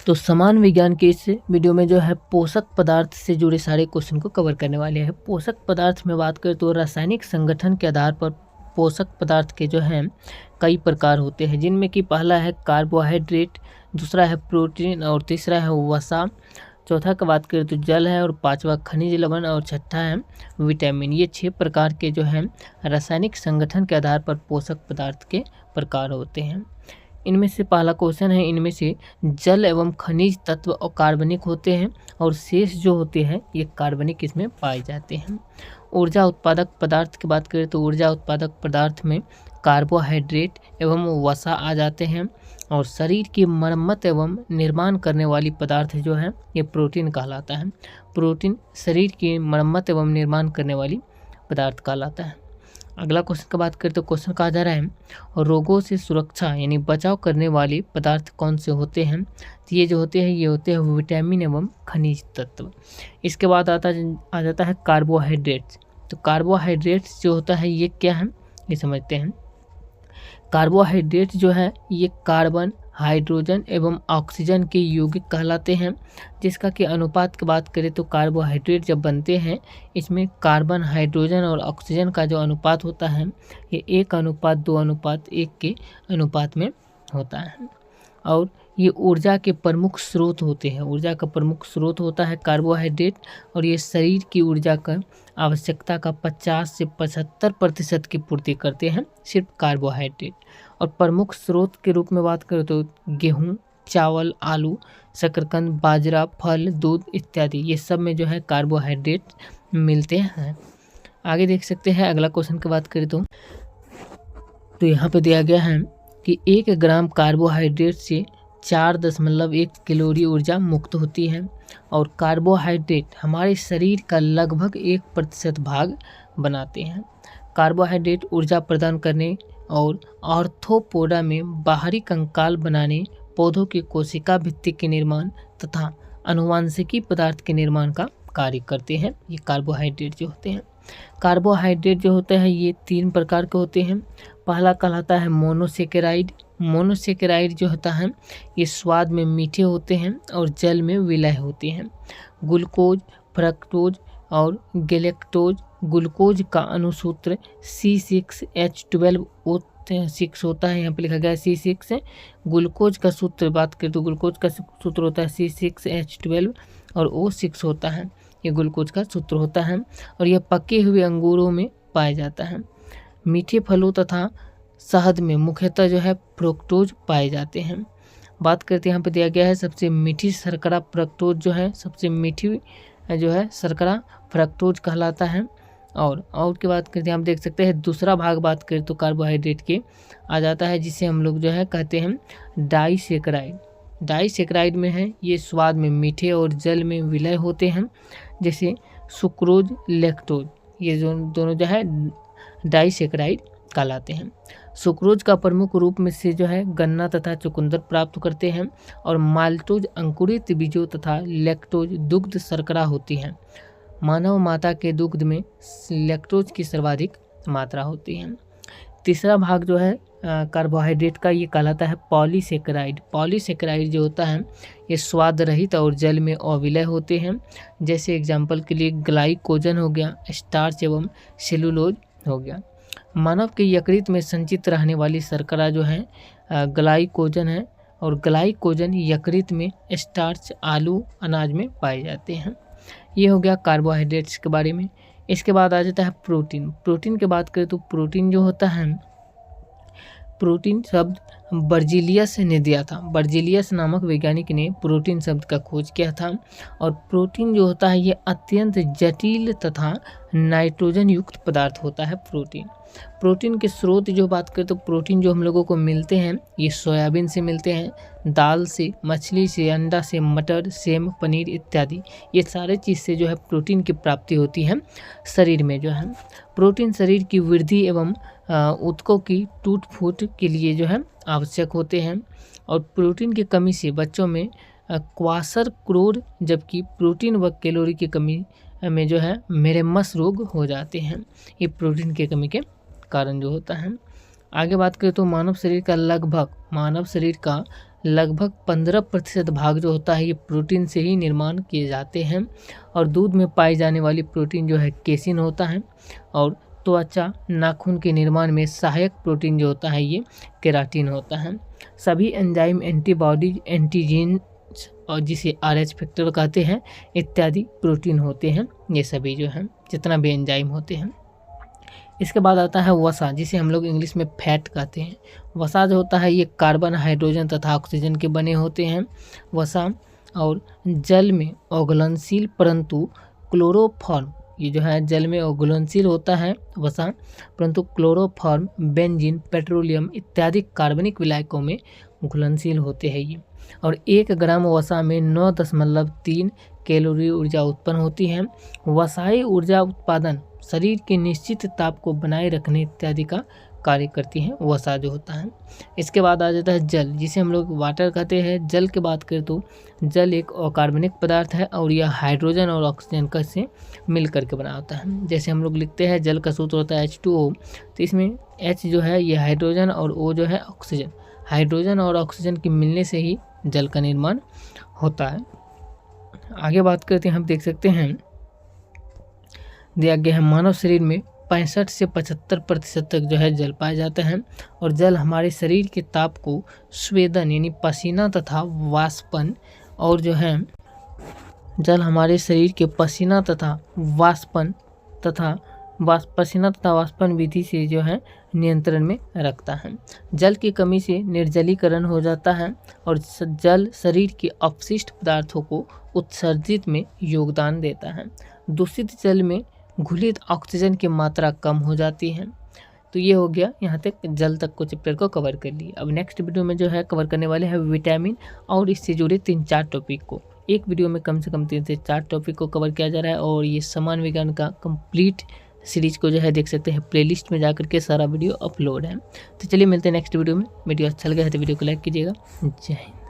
तो समान विज्ञान के इस वीडियो में जो है पोषक पदार्थ से जुड़े सारे क्वेश्चन को कवर करने वाले हैं। पोषक पदार्थ में बात करें तो रासायनिक संगठन के आधार पर पोषक पदार्थ के जो हैं कई प्रकार होते हैं, जिनमें कि पहला है कार्बोहाइड्रेट, दूसरा है प्रोटीन और तीसरा है वसा, चौथा का बात करें तो जल है और पांचवा खनिज लवण और छठा है विटामिन। ये 6 प्रकार के जो हैं रासायनिक संगठन के आधार पर पोषक पदार्थ के प्रकार होते हैं। इनमें से पहला क्वेश्चन है, इनमें से जल एवं खनिज तत्व और कार्बनिक होते हैं और शेष जो होते हैं ये कार्बनिक इसमें पाए जाते हैं। ऊर्जा उत्पादक पदार्थ की बात करें तो ऊर्जा उत्पादक पदार्थ में कार्बोहाइड्रेट एवं वसा आ जाते हैं और शरीर की मरम्मत एवं निर्माण करने वाली पदार्थ जो है ये प्रोटीन कहलाता है। प्रोटीन शरीर की मरम्मत एवं निर्माण करने वाली पदार्थ कहलाता है। अगला क्वेश्चन की बात करें तो क्वेश्चन कहा जा रहा है रोगों से सुरक्षा यानी बचाव करने वाले पदार्थ कौन से होते हैं। तो ये जो होते हैं ये होते हैं विटामिन एवं खनिज तत्व। इसके बाद आ जाता है कार्बोहाइड्रेट्स। तो कार्बोहाइड्रेट्स जो होता है ये क्या है ये समझते हैं। कार्बोहाइड्रेट जो है ये कार्बन, हाइड्रोजन एवं ऑक्सीजन के यौगिक कहलाते हैं, जिसका कि अनुपात की बात करें तो कार्बोहाइड्रेट जब बनते हैं इसमें कार्बन, हाइड्रोजन और ऑक्सीजन का जो अनुपात होता है ये 1:2:1 के अनुपात में होता है। और ये ऊर्जा के प्रमुख स्रोत होते हैं। ऊर्जा का प्रमुख स्रोत होता है कार्बोहाइड्रेट और ये शरीर की ऊर्जा का आवश्यकता का 50 से 75% की पूर्ति करते हैं सिर्फ कार्बोहाइड्रेट। और प्रमुख स्रोत के रूप में बात करें तो गेहूँ, चावल, आलू, शकरकंद, बाजरा, फल, दूध इत्यादि ये सब में जो है कार्बोहाइड्रेट मिलते हैं। आगे देख सकते हैं अगला क्वेश्चन की बात करें तो यहाँ पे दिया गया है कि 1 ग्राम कार्बोहाइड्रेट से 4.1 कैलोरी ऊर्जा मुक्त होती है और कार्बोहाइड्रेट हमारे शरीर का लगभग 1% भाग बनाते हैं। कार्बोहाइड्रेट ऊर्जा प्रदान करने और आर्थ्रोपोडा में बाहरी कंकाल बनाने, पौधों की कोशिका भित्ति के निर्माण तथा आनुवांशिकी पदार्थ के निर्माण का कार्य करते हैं। ये कार्बोहाइड्रेट जो होते हैं। कार्बोहाइड्रेट जो होते हैं ये 3 प्रकार के होते हैं। पहला कहलाता है मोनोसेकेराइड। मोनोसेकेराइड जो होता है ये स्वाद में मीठे होते हैं और जल में विलय होते हैं। ग्लूकोज, फ्रक्टोज और गैलेक्टोज। ग्लूकोज का अणुसूत्र C6H12O6 होता है, यहाँ पे लिखा गया है C6। ग्लूकोज का सूत्र बात करें तो ग्लूकोज का सूत्र होता है C6H12 और O6 होता है, ये ग्लूकोज का सूत्र होता है और यह पके हुए अंगूरों में पाया जाता है। मीठे फलों तथा शहद में मुख्यतः जो है फ्रुक्टोज पाए जाते हैं। बात करते हैं यहाँ पे दिया गया है सबसे मीठी शर्करा फ्रक्टोज जो है, सबसे मीठी जो है शर्करा फ्रक्टोज कहलाता है। और की बात करते हैं, हम देख सकते हैं दूसरा भाग बात करें तो कार्बोहाइड्रेट के आ जाता है, जिसे हम लोग जो है कहते हैं डाइसेकेराइड। डाइसेकेराइड में है ये स्वाद में मीठे और जल में विलय होते हैं, जैसे सुक्रोज, लैक्टोज, ये दोनों जो है डाइसेकेराइड कहलाते हैं। सुक्रोज का प्रमुख रूप में से जो है गन्ना तथा चुकंदर प्राप्त करते हैं और माल्टोज अंकुरित बीजों तथा लैक्टोज दुग्ध शर्करा होती है। मानव माता के दुग्ध में लैक्टोज की सर्वाधिक मात्रा होती है। तीसरा भाग जो है कार्बोहाइड्रेट का ये कहलाता है पॉलीसेकेराइड। पॉलीसेकेराइड जो होता है ये स्वाद रहित और जल में अविलय होते हैं, जैसे एग्जाम्पल के लिए ग्लाइकोजन हो गया, स्टार्च एवं सेलुलोज हो गया। मानव के यकृत में संचित रहने वाली शर्करा जो है ग्लाइकोजन है और ग्लाइकोजन यकृत में स्टार्च, आलू, अनाज में पाए जाते हैं। ये हो गया कार्बोहाइड्रेट्स के बारे में। इसके बाद आ जाता है प्रोटीन। प्रोटीन की बात करें तो प्रोटीन जो होता है, प्रोटीन शब्द बर्जीलियस ने दिया था। बर्जीलियस नामक वैज्ञानिक ने प्रोटीन शब्द का खोज किया था और प्रोटीन जो होता है ये अत्यंत जटिल तथा नाइट्रोजन युक्त पदार्थ होता है प्रोटीन। प्रोटीन के स्रोत जो बात करें तो प्रोटीन जो हम लोगों को मिलते हैं ये सोयाबीन से मिलते हैं, दाल से, मछली से, अंडा से, मटर, सेम, पनीर इत्यादि ये सारे चीज़ से जो है प्रोटीन की प्राप्ति होती है शरीर में। जो है प्रोटीन शरीर की वृद्धि एवं ऊतकों की टूट फूट के लिए जो है आवश्यक होते हैं और प्रोटीन की कमी से बच्चों में क्वाशरक्रोड, जबकि प्रोटीन व कैलोरी की कमी में जो है मेरेमस रोग हो जाते हैं। ये प्रोटीन की कमी के कारण जो होता है। आगे बात करें तो मानव शरीर का लगभग 15% भाग जो होता है ये प्रोटीन से ही निर्माण किए जाते हैं। और दूध में पाई जाने वाली प्रोटीन जो है केसिन होता है। और त्वचा नाखून के निर्माण में सहायक प्रोटीन जो होता है ये केराटिन होता है। सभी एंजाइम, एंटीबॉडी, एंटीजीन और जिसे RH फैक्टर कहते हैं इत्यादि प्रोटीन होते हैं। ये सभी जो हैं जितना भी एंजाइम होते हैं। इसके बाद आता है वसा, जिसे हम लोग इंग्लिश में फैट कहते हैं। वसा जो होता है ये कार्बन, हाइड्रोजन तथा ऑक्सीजन के बने होते हैं। वसा और जल में ओघुलनशील परंतु क्लोरोफॉर्म, ये जो है जल में ओघुलनशील होता है वसा, परंतु क्लोरोफॉर्म, बेंजीन, पेट्रोलियम इत्यादि कार्बनिक विलायकों में घुलनशील होते हैं ये। और 1 ग्राम वसा में 9.3 कैलोरी ऊर्जा उत्पन्न होती है। वसाई ऊर्जा उत्पादन, शरीर के निश्चित ताप को बनाए रखने इत्यादि का कार्य करती है वसा जो होता है। इसके बाद आ जाता है जल, जिसे हम लोग वाटर कहते हैं। जल की बात करें तो जल एक अकार्बनिक पदार्थ है और यह हाइड्रोजन और ऑक्सीजन का से मिल करके बना होता है। जैसे हम लोग लिखते हैं जल का सूत्र होता है H2O, तो इसमें H जो है ये हाइड्रोजन और O जो है ऑक्सीजन। हाइड्रोजन और ऑक्सीजन के मिलने से ही जल का निर्माण होता है। आगे बात करते हैं, हम देख सकते हैं दिया गया है मानव शरीर में 65 से 75% तक जो है जल पाया जाता है। और जल हमारे शरीर के ताप को स्वेदन यानी पसीना तथा वाष्पन, और जो है जल हमारे शरीर के पसीना तथा वाष्पन विधि से जो है नियंत्रण में रखता है। जल की कमी से निर्जलीकरण हो जाता है और जल शरीर के अपशिष्ट पदार्थों को उत्सर्जित में योगदान देता है। दूषित जल में घुलित ऑक्सीजन की मात्रा कम हो जाती है। तो ये हो गया, यहाँ तक जल तक को चैप्टर को कवर कर लिए। अब नेक्स्ट वीडियो में जो है कवर करने वाले हैं विटामिन और इससे जुड़े 3-4 टॉपिक को। एक वीडियो में कम से कम 3 से 4 टॉपिक को कवर किया जा रहा है। और ये सामान्य विज्ञान का कंप्लीट सीरीज को जो है देख सकते हैं, प्लेलिस्ट में जाकर के सारा वीडियो अपलोड है। तो चलिए मिलते हैं नेक्स्ट वीडियो में। वीडियो अच्छा लगा है तो वीडियो को लाइक कीजिएगा। जय हिंद।